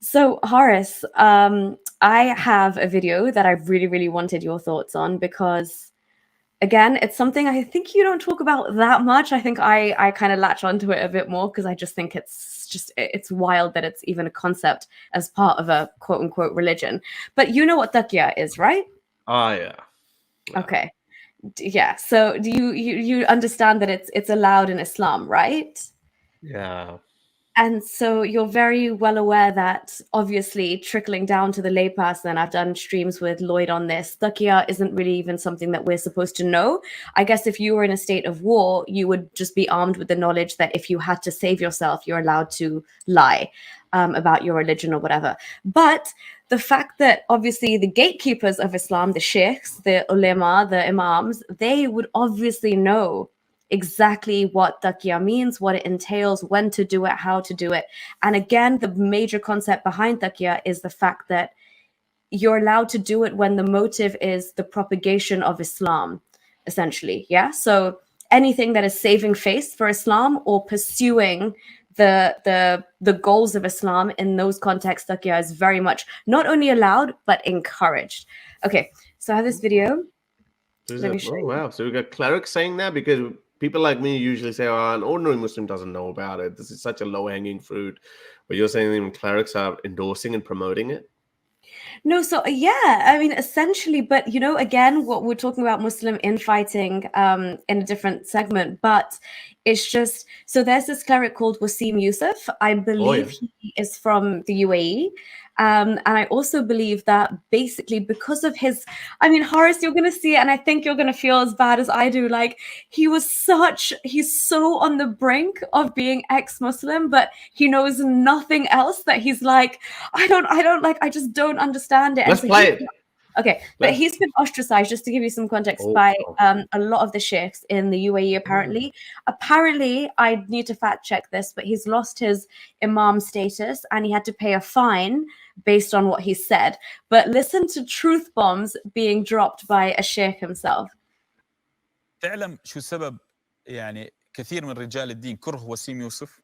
So, Horace, I have a video that I really, really wanted your thoughts on because, again, it's something I think you don't talk about that much. I think I kind of latch onto it a bit more because I just think it's wild that it's even a concept as part of a quote unquote religion. But you know what taqiyya is, right? Yeah. Okay. Yeah. So do you understand that it's allowed in Islam, right? Yeah. And so you're very well aware that obviously trickling down to the layperson, I've done streams with Lloyd on this, taqiyya isn't really even something that we're supposed to know. I guess if you were in a state of war, you would just be armed with the knowledge that if you had to save yourself, you're allowed to lie about your religion or whatever. But the fact that obviously the gatekeepers of Islam, the sheikhs, the ulema, the imams, they would obviously know exactly what taqiyya means, what it entails, when to do it, how to do it. And again, the major concept behind taqiyya is the fact that you're allowed to do it when the motive is the propagation of Islam, essentially. Yeah. So anything that is saving face for Islam or pursuing the goals of Islam in those contexts, taqiyya is very much not only allowed but encouraged. Okay, so I have this video. Let me show you. Wow. So we got clerics saying that, because people like me usually say, "Oh, an ordinary Muslim doesn't know about it. This is such a low-hanging fruit." But you're saying even clerics are endorsing and promoting it? No, so yeah, I mean, essentially, but you know, again, what we're talking about Muslim infighting in a different segment, but it's just so there's this cleric called Wasim Youssef. I believe he is from the UAE. And I also believe that basically because of his, I mean, Horace, you're going to see it, and I think you're going to feel as bad as I do. Like, he's so on the brink of being ex-Muslim, but he knows nothing else that he's like, I just don't understand it. Let's play it. Okay, but he's been ostracized, just to give you some context, by a lot of the sheikhs in the UAE, apparently. Apparently, I need to fact check this, but he's lost his Imam status and he had to pay a fine based on what he said. But listen to truth bombs being dropped by a sheikh himself. تعلم شو سبب يعني كثير من رجال الدين كره وسيم يوسف؟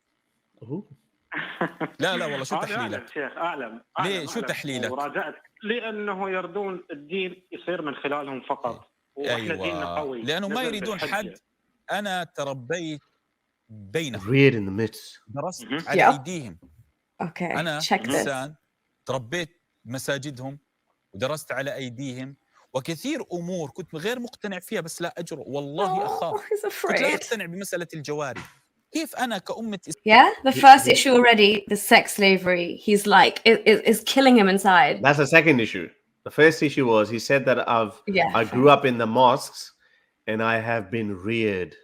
لا والله شو تحليلك؟ شيخ أعلم ليه شو تحليلك؟ وراجعتك لأنه يردون الدين يصير من خلالهم فقط. وإحنا ديننا قوي. لأنه ما يريدون حد. أنا تربيت بينهم. Reared in the midst. درست على أيديهم. أنا إنسان تربيت بمساجدهم ودرست على أيديهم، وكثير أمور كنت غير مقتنع فيها بس لا أجرؤ والله أخاف. كنت لا أقتنع بمسألة الجواري. كيف أنا كأمة the first issue already, the sex slavery, he's like is killing him inside. That's the second issue. The first issue was he said that I grew up in the mosques and I have been reared.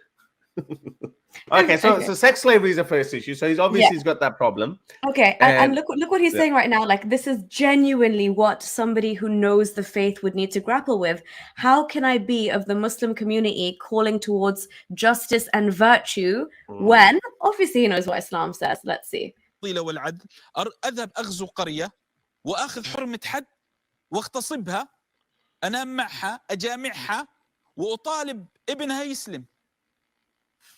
Okay, so sex slavery is the first issue. So he's got that problem. Okay, and look what he's saying right now. Like, this is genuinely what somebody who knows the faith would need to grapple with. How can I be of the Muslim community calling towards justice and virtue when obviously he knows what Islam says? Let's see. والعدل أذهب أغزو قرية وأخذ حرمة حد واغتصبها، أنام معها، أجامعها، وأطالب ابنها يسلم.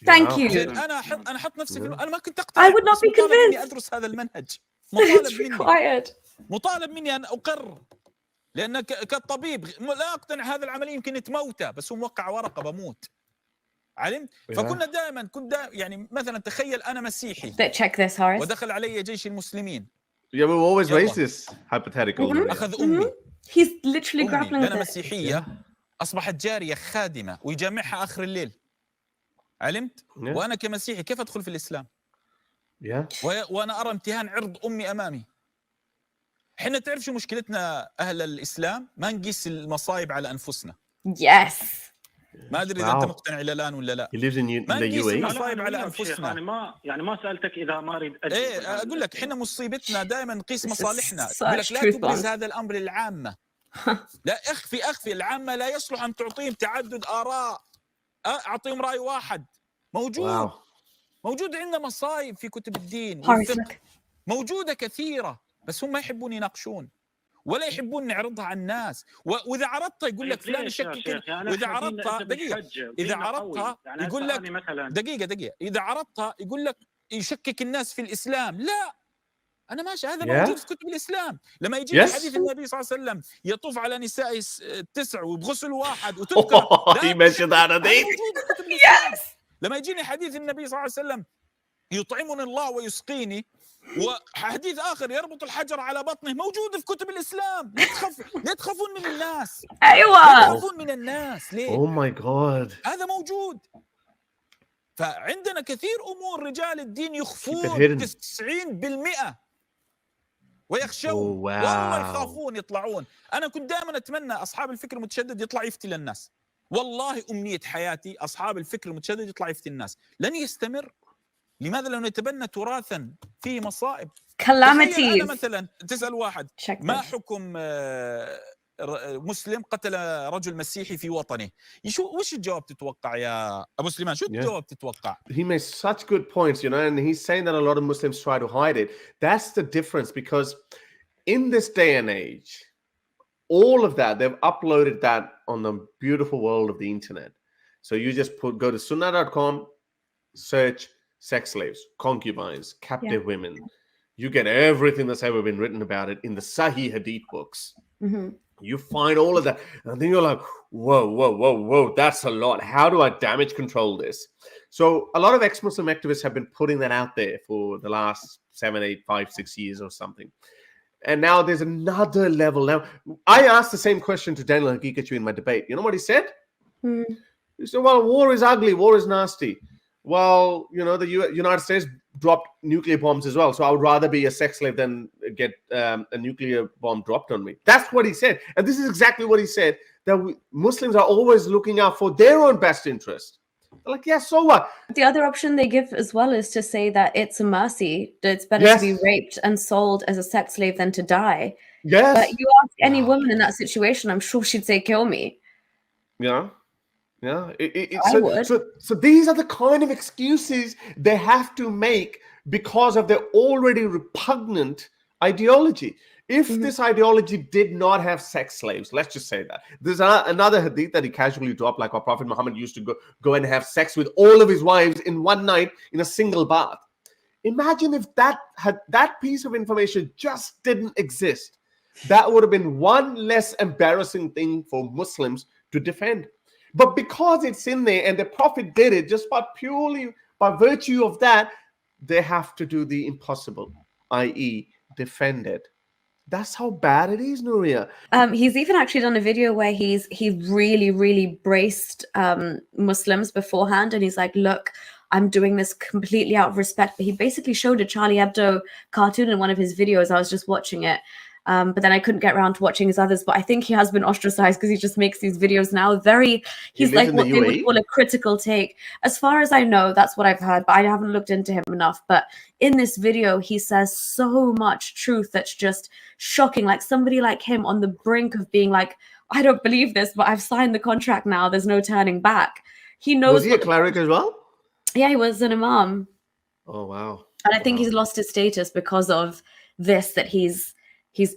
Thank you. أنا أحط نفسي في أنا ما كنت أقتنع. I would not be convinced. إني أدرس هذا المنهج. مطالب مني أن أقر، لأن كطبيب لا أقتنع هذا العملية يمكن يتموتى، بس هو موقع ورقة بموت. علمت؟ فكنا دائما يعني مثلا تخيل أنا مسيحي. Check this, Horace. ودخل علي جيش المسلمين. Yeah, we always raise this hypothetical. أخذ أمي. He's literally grappling with it. أنا مسيحية أصبحت جارية خادمة ويجامعها آخر الليل. علمت؟ وأنا كمسيحي كيف أدخل في الإسلام؟ وأنا أرى امتهان عرض أمي أمامي. حنا تعرف شو مشكلتنا أهل الإسلام؟ ما نقيس المصايب على أنفسنا. Yes. ما أدري إذا أنت مقتنع إلى الآن ولا لا. ما نقيس المصايب على أنفسنا. يعني ما سألتك إذا ما أريد أجل. إيه أقول لك حنا مصيبتنا دائما نقيس مصالحنا. أقول لك لا تبرز هذا الأمر للعامة. لا أخفي العامة لا يصلح أن تعطيهم تعدد آراء. أعطيهم رأي واحد. موجود عندنا مصايب في كتب الدين والفقه، موجودة كثيرة، بس هم ما يحبون يناقشون ولا يحبون نعرضها على الناس. وإذا عرضتها يقول لك فلان يشكك، وإذا عرضتها إذا عرضتها يقول لك دقيقة إذا عرضتها يقول لك يشكك الناس في الإسلام. لا، انا ماشي، هذا موجود في كتب الاسلام. لما يجي حديث النبي صلى الله عليه وسلم يطوف على نساء 9 وبغسل واحد وتذكر موجود في كتب الاسلام. لما يجيني حديث النبي صلى الله عليه وسلم يطعمني الله ويسقيني، وحديث آخر يربط الحجر على بطنه، موجود في كتب الإسلام. ليه تخافون من الناس؟ أيوة، ليه تخافون من الناس؟ ليه؟ Oh my God. هذا موجود. فعندنا كثير أمور رجال الدين يخفون 90% ويخشون. والله يخافون يطلعون. أنا كنت دائما أتمنى أصحاب الفكر المتشدد يطلع يفتي للناس. والله أمنية حياتي أصحاب الفكر المتشدد يطلع يفتي الناس. لن يستمر. لماذا؟ لأنه يتبنى تراثا فيه مصائب. أنا مثلا تسأل واحد ما حكم مسلم قتل رجل مسيحي في وطنه، وش الجواب تتوقع يا أبو سليمان؟ شو الجواب تتوقع؟ He makes such good points, you know, and he's saying that a lot of Muslims try to hide it. That's the difference, because in this day and age, all of that, they've uploaded that on the beautiful world of the internet. So you just go to sunnah.com, search sex slaves, concubines, captive women. You get everything that's ever been written about it in the Sahih Hadith books. Mm-hmm. You find all of that, and then you're like, whoa, that's a lot. How do I damage control this? So a lot of ex-Muslim activists have been putting that out there for the last 7, 8, 5, 6 years or something. And now there's another level. Now, I asked the same question to Daniel Hakikachu in my debate. You know what he said? He said, well, war is ugly, war is nasty. Well, you know, the United States dropped nuclear bombs as well. So I would rather be a sex slave than get a nuclear bomb dropped on me. That's what he said. And this is exactly what he said, that Muslims are always looking out for their own best interest. They're like, yeah, so what? The other option they give as well is to say that it's a mercy, that it's better to be raped and sold as a sex slave than to die. Yes. But you ask any woman in that situation, I'm sure she'd say, kill me. Yeah. Yeah, I would. So these are the kind of excuses they have to make because of their already repugnant ideology. If this ideology did not have sex slaves, let's just say that. There's another hadith that he casually dropped, like our Prophet Muhammad used to go and have sex with all of his wives in one night in a single bath. Imagine if that piece of information just didn't exist. That would have been one less embarrassing thing for Muslims to defend. But because it's in there and the Prophet did it, just by virtue of that, they have to do the impossible, i.e. defend it. That's how bad it is, Nuria. He's even actually done a video where he really braced Muslims beforehand, and he's like, look, I'm doing this completely out of respect. But he basically showed a Charlie Hebdo cartoon in one of his videos. I was just watching it. But then I couldn't get around to watching his others. But I think he has been ostracized because he just makes these videos now. He's like what they would call a critical take. As far as I know, that's what I've heard, but I haven't looked into him enough. But in this video, he says so much truth that's just shocking. Like somebody like him on the brink of being like, I don't believe this, but I've signed the contract now. There's no turning back. He knows. Was he a cleric as well? Yeah, he was an Imam. Oh, wow. And I think he's lost his status because of this, that he's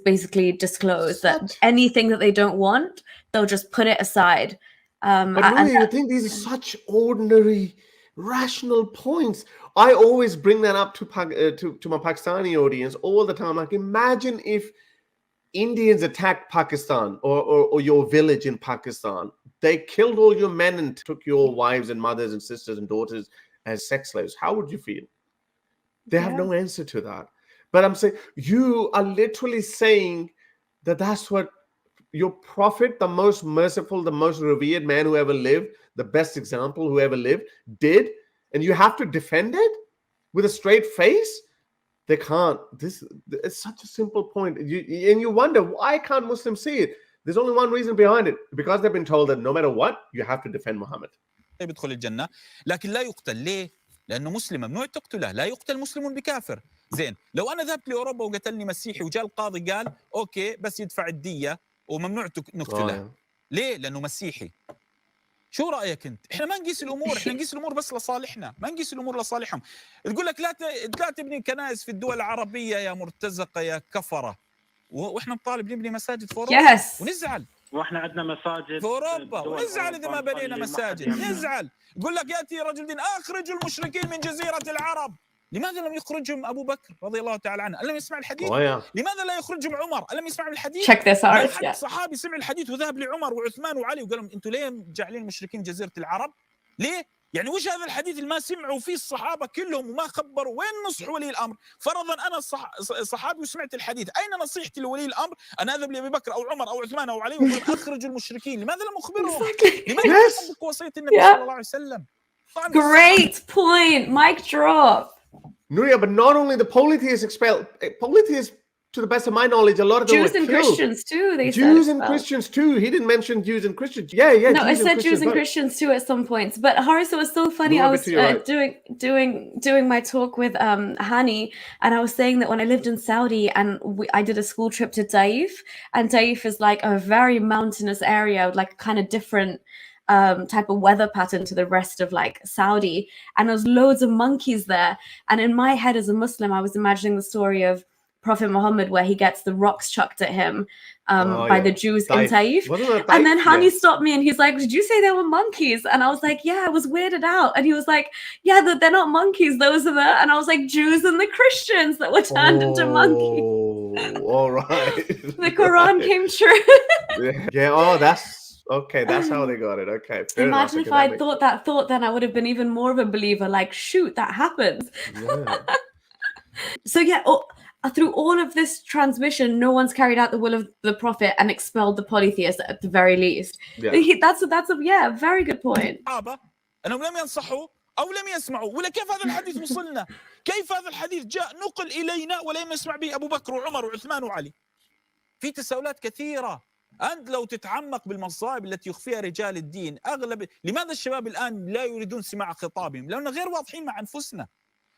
basically disclosed that anything that they don't want, they'll just put it aside. But really, I think these are such ordinary, rational points. I always bring that up to my Pakistani audience all the time. Like, imagine if Indians attacked Pakistan or your village in Pakistan. They killed all your men and took your wives and mothers and sisters and daughters as sex slaves. How would you feel? They have no answer to that. But I'm saying, you are literally saying that that's what your Prophet, the most merciful, the most revered man who ever lived, the best example who ever lived, did, and you have to defend it with a straight face? They can't. It's such a simple point. And you wonder, why can't Muslims see it? There's only one reason behind it. Because they've been told that no matter what, you have to defend Muhammad. يدخل الجنة لكن لا يقتل. ليه؟ لأنه مسلم ممنوع تقتله. لا يقتل مسلم بكافر. زين، لو أنا ذهبت لأوروبا وقتلني مسيحي وجاء القاضي قال أوكي بس يدفع الدية وممنوع نقتله. ليه؟ لأنه مسيحي. شو رأيك أنت؟ إحنا ما نقيس الأمور، إحنا نقيس الأمور بس لصالحنا، ما نقيس الأمور لصالحهم. تقول لك لا تبني كنائس في الدول العربية يا مرتزقة يا كفرة، وإحنا نطالب نبني مساجد في أوروبا ونزعل. واحنا عندنا مساجد في اوروبا ونزعل اذا ما بنينا مساجد، نزعل. يقول لك ياتي رجل دين اخرجوا المشركين من جزيره العرب. لماذا لم يخرجهم أبو بكر رضي الله تعالى عنه؟ ألم يسمع الحديث؟ لماذا لا يخرجهم عمر؟ ألم يسمع الحديث؟ Check this out. ما حد صحابي سمع الحديث وذهب لعمر وعثمان وعلي وقال لهم أنتوا ليه جاعلين المشركين جزيرة العرب؟ ليه؟ يعني وش هذا الحديث اللي ما سمعوا فيه الصحابة كلهم وما خبروا؟ وين نصح ولي الأمر؟ فرضا أنا صحابي وسمعت الحديث، أين نصيحتي لولي الأمر؟ أنا أذهب لأبي بكر أو عمر أو عثمان أو علي وأقول أخرجوا المشركين، لماذا لم أخبرهم؟ لماذا لم أطبق وصية النبي صلى الله عليه وسلم؟ Great point. Mic drop. Nuria, but not only the polytheists expelled, polytheists, to the best of my knowledge, a lot of them Jews were and killed. Christians too. They Jews said and Christians too. He didn't mention Jews and Christians. Yeah. No, I said Jews and Christians too at some points. But Horace, it was so funny. I was doing my talk with Hani, and I was saying that when I lived in Saudi and I did a school trip to Taif, and Taif is like a very mountainous area with like kind of different type of weather pattern to the rest of like Saudi, and there was loads of monkeys there. And in my head as a Muslim, I was imagining the story of Prophet Muhammad where he gets the rocks chucked at him by the Jews in Taif. And then Hani stopped me and he's like, did you say there were monkeys? And I was like, yeah, I was weirded out. And he was like, yeah, they're not monkeys, those are the, and I was like, Jews and the Christians that were turned into monkeys. All right. The Quran came true. Yeah, that's okay, that's how they got it. Okay. Imagine if I thought that thought, then I would have been even more of a believer. Like, shoot, that happens. Yeah. So yeah, through all of this transmission, no one's carried out the will of the Prophet and expelled the polytheists at the very least. Yeah. That's a very good point. أنهم لم ينصحوا أو لم يسمعوا، ولا كيف هذا الحديث وصلنا؟ كيف هذا الحديث جاء نقل إلينا ولم يسمع به أبو بكر وعمر وعثمان وعلي؟ في تساؤلات كثيرة. أنت لو تتعمق بالمصائب التي يخفيها رجال الدين، لماذا الشباب الآن لا يريدون سماع خطابهم؟ لأننا غير واضحين مع أنفسنا.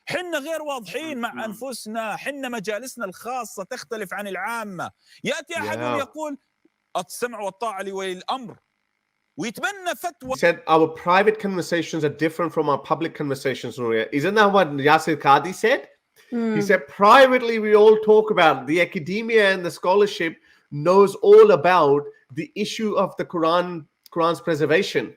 حنا غير واضحين مع أنفسنا، حنا مجالسنا الخاصة تختلف عن العامة. يأتي أحد يقول السمع والطاعة لولي الأمر ويتبنى فتوى. He said our private conversations are different from our public conversations, Nuria. Isn't that what Yasir Qadi said? He said privately we all talk about the academia and the scholarship knows all about the issue of the Quran's preservation.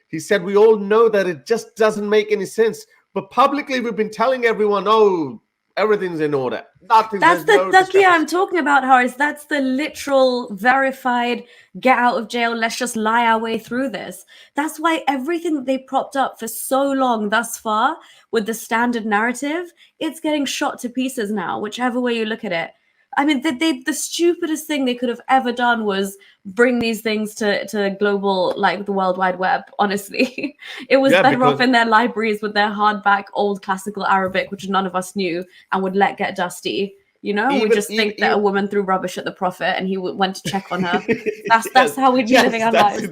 He said we all know that it just doesn't make any sense. But publicly, we've been telling everyone, oh, everything's in order. That's the I'm talking about, Horace. That's the literal, verified, get out of jail, let's just lie our way through this. That's why everything that they propped up for so long thus far with the standard narrative, it's getting shot to pieces now, whichever way you look at it. I mean, the stupidest thing they could have ever done was bring these things to global, like the World Wide Web, honestly. It was better off in their libraries with their hardback old classical Arabic, which none of us knew and would let get dusty. You know, we just think that a woman threw rubbish at the Prophet and he went to check on her. That's how we'd be living our lives.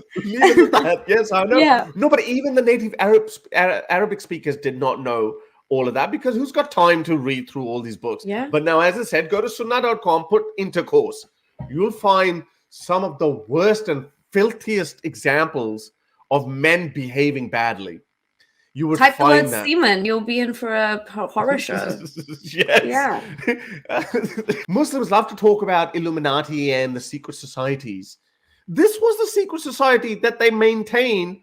Yes, I know. Yeah. No, but even the native Arabic speakers did not know all of that because who's got time to read through all these books? Yeah. But now, as I said, go to sunnah.com, put intercourse. You'll find some of the worst and filthiest examples of men behaving badly. You would type find the word semen, you'll be in for a horror show. Yes. Yeah. Muslims love to talk about Illuminati and the secret societies. This was the secret society that they maintained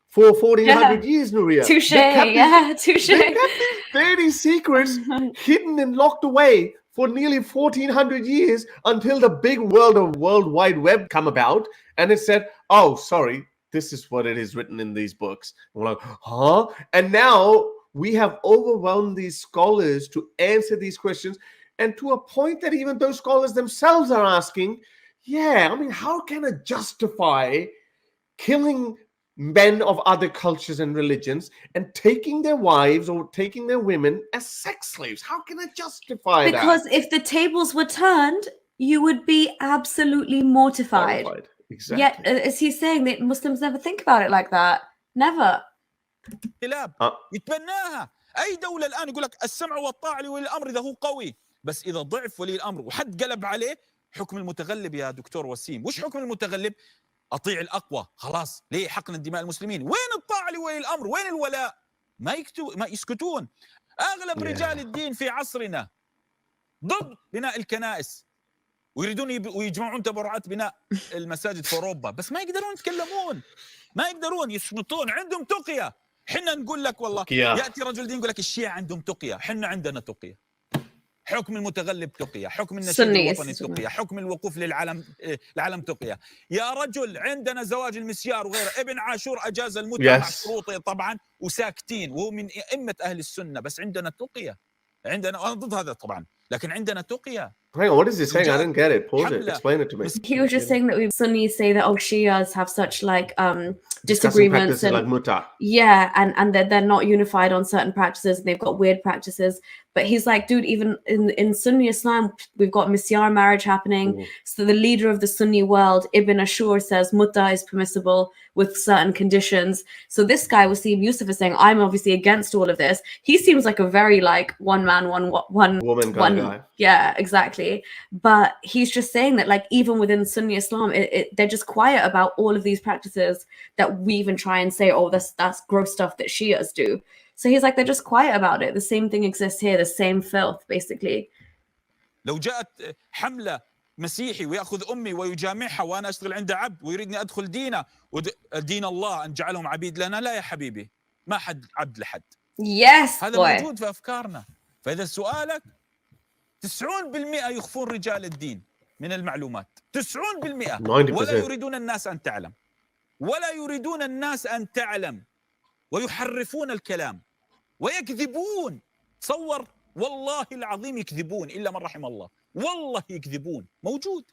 for 1400 years, Nuria. Touche, touche. They kept 30 secrets hidden and locked away for nearly 1400 years until the big world of World Wide Web come about. And it said, oh, sorry, this is what it is written in these books. And we're like, huh? And now we have overwhelmed these scholars to answer these questions. And to a point that even those scholars themselves are asking, yeah, I mean, how can I justify killing men of other cultures and religions and taking their wives or taking their women as sex slaves? How can I justify that? Because if the tables were turned, you would be absolutely mortified. Exactly. Yet, as he's saying, that Muslims never think about it like that. Never. يتبناها. أي دولة الآن يقول لك السمع والطاعة لولي الأمر إذا هو قوي، بس إذا ضعف ولي الأمر وحد قلب عليه حكم المتغلب يا دكتور وسيم. وش حكم المتغلب؟ أطيع الأقوى. خلاص ليه حقن دماء المسلمين؟ وين الطاعة لولي الأمر؟ وين الولاء؟ ما يسكتون. أغلب رجال الدين في عصرنا ضد بناء الكنائس ويريدون ويجمعون تبرعات بناء المساجد في أوروبا، بس ما يقدرون يتكلمون، ما يقدرون يصمتون، عندهم تقية. حنا نقول لك والله يأتي رجل دين يقول لك الشيعة عندهم تقية، حنا عندنا تقية. حكم المتغلب تقية، حكم النشيد الوطني تقية، حكم الوقوف للعلم تقية. يا رجل عندنا زواج المسيار وغيره، ابن عاشور أجاز المتعة مع شروطه طبعا وساكتين، وهو من أئمة أهل السنة، بس عندنا تقية. عندنا، أنا ضد هذا طبعا، لكن عندنا تقية. Hang on, what is he saying? I didn't get it. Pause it. Explain it to me. He was just saying that we Sunnis say that Shias have such like disagreements and like muta. Yeah, and that they're not unified on certain practices and they've got weird practices. But he's like, dude, even in Sunni Islam, we've got misyar marriage happening. Ooh. So the leader of the Sunni world, Ibn Ashur, says mutta is permissible with certain conditions. So this guy, Wasim Yusuf, is saying, I'm obviously against all of this. He seems like a very like one man, one woman kind of guy. Yeah, exactly. But he's just saying that like even within Sunni Islam, they're just quiet about all of these practices that we even try and say, oh, that's gross stuff that Shias do. So he's like, they're just quiet about it. The same thing exists here, the same filth, basically. لو جاءت حملة مسيحي ويأخذ أمي ويجامعها وأنا أشتغل عند عبد ويريدني أدخل دينه ودين الله أن جعلهم عبيد لنا، لا يا حبيبي، ما حد عبد لحد. Yes, هذا موجود في أفكارنا. فإذا سؤالك 90% يخفون رجال الدين من المعلومات، 90%، ولا يريدون الناس أن تعلم، ولا يريدون الناس أن تعلم، ويحرفون الكلام ويكذبون. تصور والله العظيم يكذبون إلا من رحم الله، والله يكذبون، موجود.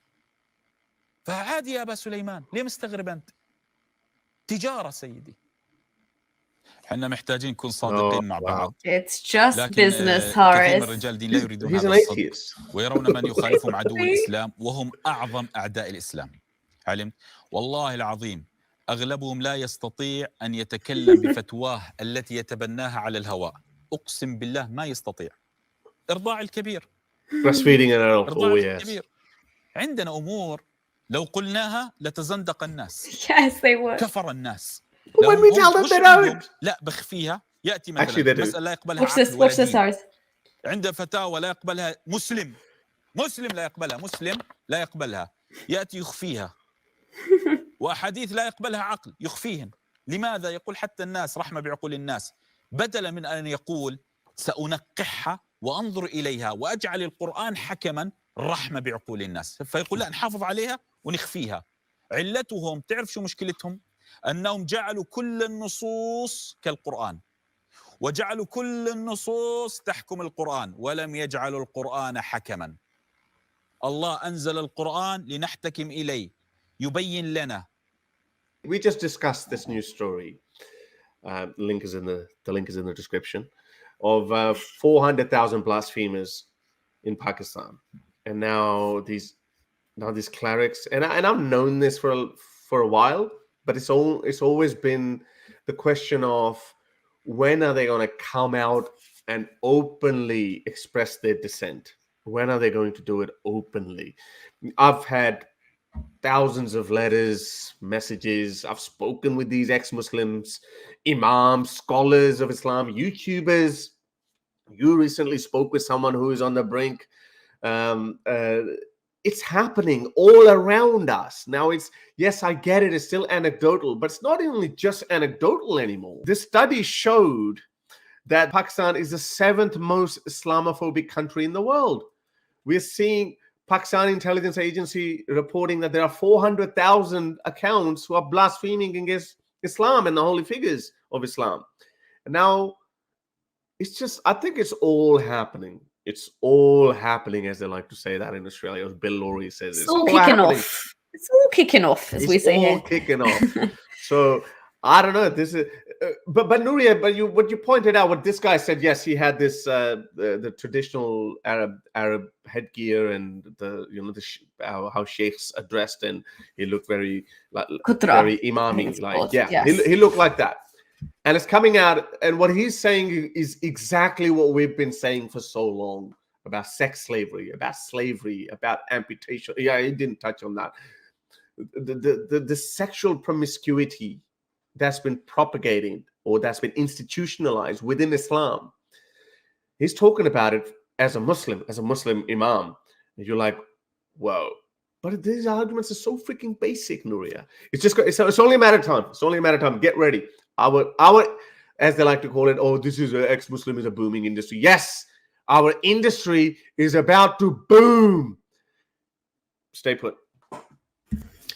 فعادي يا أبا سليمان، ليه مستغرب أنت؟ تجارة سيدي. احنا محتاجين نكون صادقين مع بعض. It's just business, كثير من رجال الدين لا يريدون هذا الصدق، ويرون من يخالفهم عدو الإسلام وهم أعظم أعداء الإسلام. علمت؟ والله العظيم أغلبهم لا يستطيع أن يتكلم بفتواه التي يتبناها على الهواء. أقسم بالله ما يستطيع. إرضاع الكبير. إرضاع الكبير. عندنا أمور لو قلناها لتزندق الناس. Yes, they would. كفر الناس. When we tell them they don't. لا بخفيها. يأتي مثلا مسألة لا يقبلها عقل ولا دين. عنده فتاوى لا يقبلها مسلم لا يقبلها، مسلم لا يقبلها، يأتي يخفيها. وأحاديث لا يقبلها عقل يخفيهن. لماذا؟ يقول حتى الناس رحمة بعقول الناس، بدلا من أن يقول سأنقحها وأنظر إليها وأجعل القرآن حكما رحمة بعقول الناس، فيقول لا نحافظ عليها ونخفيها. علتهم تعرف شو مشكلتهم؟ أنهم جعلوا كل النصوص كالقرآن، وجعلوا كل النصوص تحكم القرآن، ولم يجعلوا القرآن حكما. الله أنزل القرآن لنحتكم إليه، يبين لنا. We just discussed this news story. The link is in the description of 400,000 blasphemers in Pakistan, and now these clerics, and I've known this for a while, but it's always been the question of when are they going to come out and openly express their dissent? When are they going to do it openly? I've had thousands of letters, messages. I've spoken with these ex-Muslims, Imams, scholars of Islam, YouTubers. You recently spoke with someone who is on the brink. It's happening all around us. Now, yes, I get it. It's still anecdotal, but it's not only just anecdotal anymore. This study showed that Pakistan is the 7th most Islamophobic country in the world. We're seeing Pakistan Intelligence Agency reporting that there are 400,000 accounts who are blaspheming against Islam and the holy figures of Islam. And now, I think it's all happening. It's all happening, as they like to say that in Australia. As Bill Laurie says, it's all kicking off. It's all kicking off, as we say here. It's all kicking off. So I don't know. This is, but Nuria, what you pointed out, what this guy said. Yes, he had this the traditional Arab headgear and how sheikhs are dressed, and he looked very very imami, he looked like that. And it's coming out, and what he's saying is exactly what we've been saying for so long about sex slavery, about amputation. Yeah, he didn't touch on that. The sexual promiscuity that's been propagated or that's been institutionalized within Islam. He's talking about it as a Muslim Imam. And you're like, whoa. But these arguments are so freaking basic, Nuria. It's only a matter of time. It's only a matter of time. Get ready. as they like to call it, oh, this is ex-Muslim is a booming industry. Yes, our industry is about to boom. Stay put.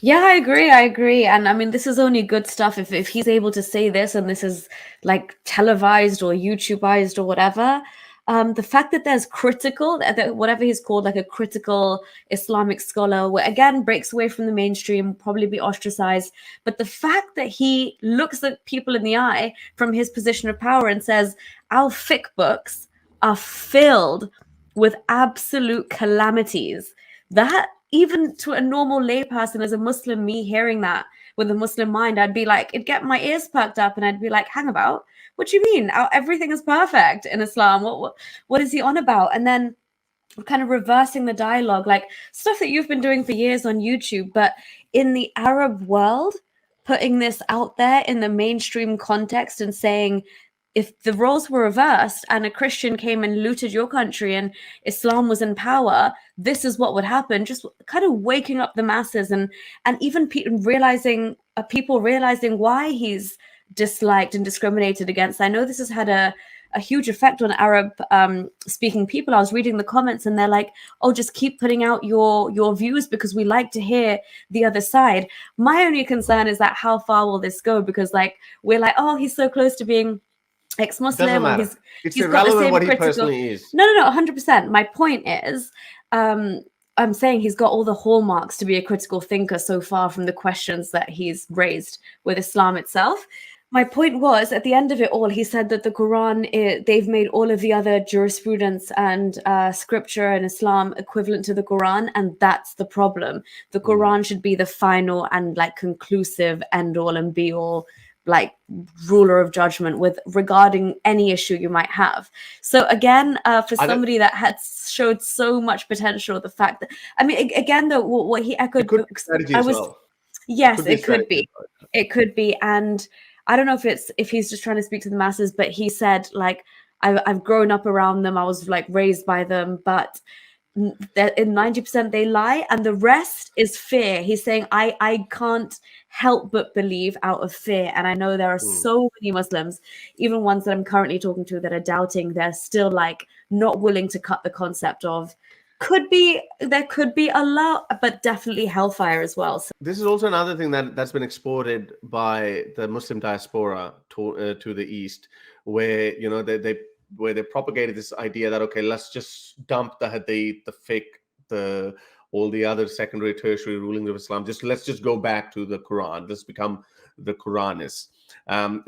Yeah, I agree. And I mean, this is only good stuff if he's able to say this and this is like televised or YouTubeized or whatever. The fact that there's critical, whatever he's called, like a critical Islamic scholar, where again breaks away from the mainstream, probably be ostracized. But the fact that he looks at people in the eye from his position of power and says, our fiqh books are filled with absolute calamities, that even to a normal layperson as a Muslim, me hearing that with a Muslim mind, I'd be like, it'd get my ears perked up and I'd be like, hang about, what do you mean? Everything is perfect in Islam. What is he on about? And then kind of reversing the dialogue, like stuff that you've been doing for years on YouTube, but in the Arab world, putting this out there in the mainstream context and saying, if the roles were reversed and a Christian came and looted your country and Islam was in power, this is what would happen. Just kind of waking up the masses and even people realizing why he's disliked and discriminated against. I know this has had a huge effect on Arab speaking people. I was reading the comments and they're like, oh, just keep putting out your views because we like to hear the other side. My only concern is that how far will this go? Because like we're like, oh, he's so close to being ex-Muslim, or it's he's irrelevant got the same what he critical... personally is. No, 100%. My point is, I'm saying he's got all the hallmarks to be a critical thinker so far from the questions that he's raised with Islam itself. My point was, at the end of it all, he said that the Quran, they've made all of the other jurisprudence and scripture in Islam equivalent to the Quran, and that's the problem. The Quran should be the final and like conclusive end all and be all, like ruler of judgment with regarding any issue you might have. So again, for somebody that had showed so much potential, the fact that, I mean, again, though, what he echoed, yes, it could be. And I don't know if he's just trying to speak to the masses, but he said, like, I've grown up around them. I was like raised by them, but in 90% they lie and the rest is fear. He's saying I can't help but believe out of fear, and I know there are so many Muslims, even ones that I'm currently talking to, that are doubting. They're still like not willing to cut the concept of there could be Allah, but definitely hellfire as well. So this is also another thing that's been exported by the Muslim diaspora to the East, where they propagated this idea that, okay, let's just dump the hadith, the fiqh, all the other secondary, tertiary rulings of Islam. Let's just go back to the Quran. Let's become the Quranists.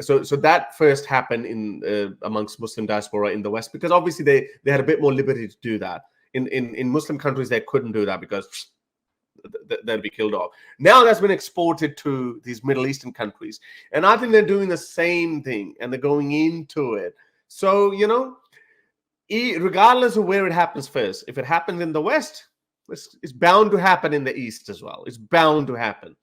So that first happened in amongst Muslim diaspora in the West, because obviously they had a bit more liberty to do that. In Muslim countries, they couldn't do that because they'd be killed off. Now that's been exported to these Middle Eastern countries, and I think they're doing the same thing, and they're going into it. So, regardless of where it happens first, if it happens in the West, it's bound to happen in the East as well. It's bound to happen.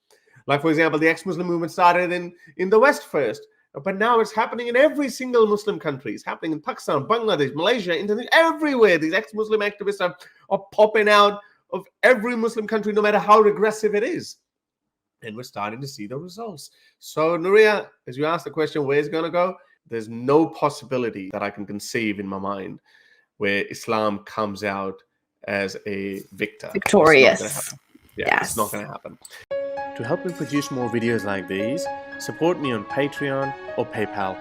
Like, for example, the ex-Muslim movement started in the West first, but now it's happening in every single Muslim country. It's happening in Pakistan, Bangladesh, Malaysia, Indonesia, everywhere. These ex-Muslim activists are popping out of every Muslim country, no matter how regressive it is. And we're starting to see the results. So, Nuria, as you asked the question, where's it going to go? There's no possibility that I can conceive in my mind where Islam comes out as a victor. Victorious. It's not going to happen. To help me produce more videos like these, support me on Patreon or PayPal.